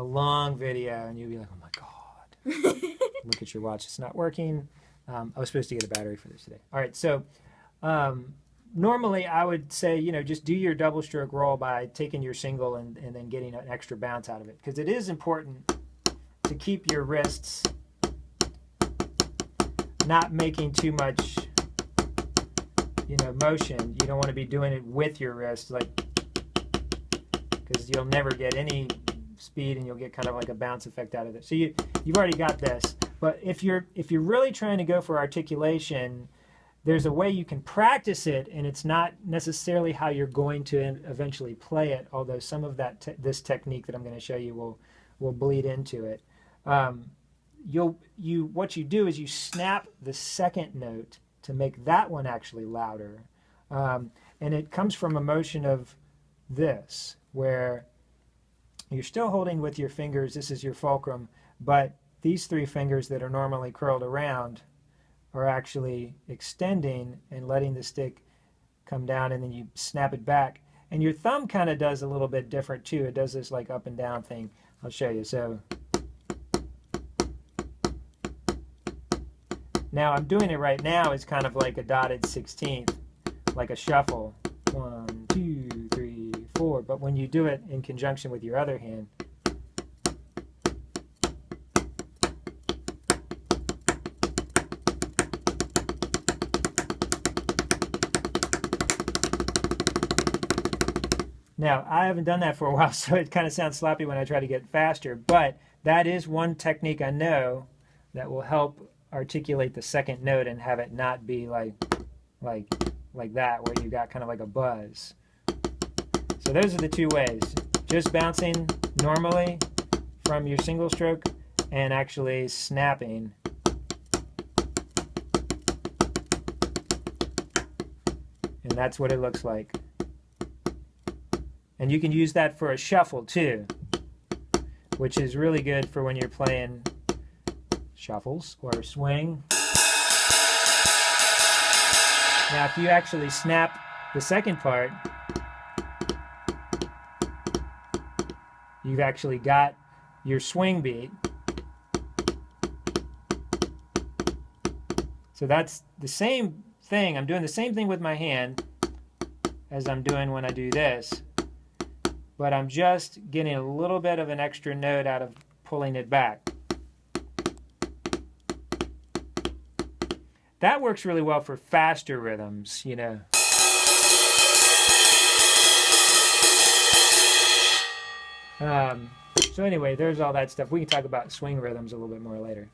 a long video and you'll be like, oh my God. Look at your watch, it's not working. I was supposed to get a battery for this today. All right, so normally I would say, you know, just do your double stroke roll by taking your single and then getting an extra bounce out of it. Because it is important to keep your wrists not making too much, you know, motion. You don't want to be doing it with your wrist, like, because you'll never get any speed and you'll get kind of like a bounce effect out of it. So you've already got this. But if you're really trying to go for articulation, there's a way you can practice it, and it's not necessarily how you're going to eventually play it, although some of that this technique that I'm going to show you will bleed into it. What you do is you snap the second note to make that one actually louder, and it comes from a motion of this, where you're still holding with your fingers. This is your fulcrum, but these three fingers that are normally curled around are actually extending and letting the stick come down, and then you snap it back. And your thumb kind of does a little bit different too. It does this like up and down thing. I'll show you. So now I'm doing it right now. It's kind of like a dotted 16th, like a shuffle. 1, 2, 3, 4. But when you do it in conjunction with your other hand, now, I haven't done that for a while, so it kind of sounds sloppy when I try to get faster, but that is one technique I know that will help articulate the second note and have it not be like that, where you got kind of like a buzz. So those are the two ways. Just bouncing normally from your single stroke and actually snapping. And that's what it looks like. And you can use that for a shuffle too, which is really good for when you're playing shuffles or swing. Now if you actually snap the second part, you've actually got your swing beat. So that's the same thing. I'm doing the same thing with my hand as I'm doing when I do this, but I'm just getting a little bit of an extra note out of pulling it back. That works really well for faster rhythms, you know. So anyway, there's all that stuff. We can talk about swing rhythms a little bit more later.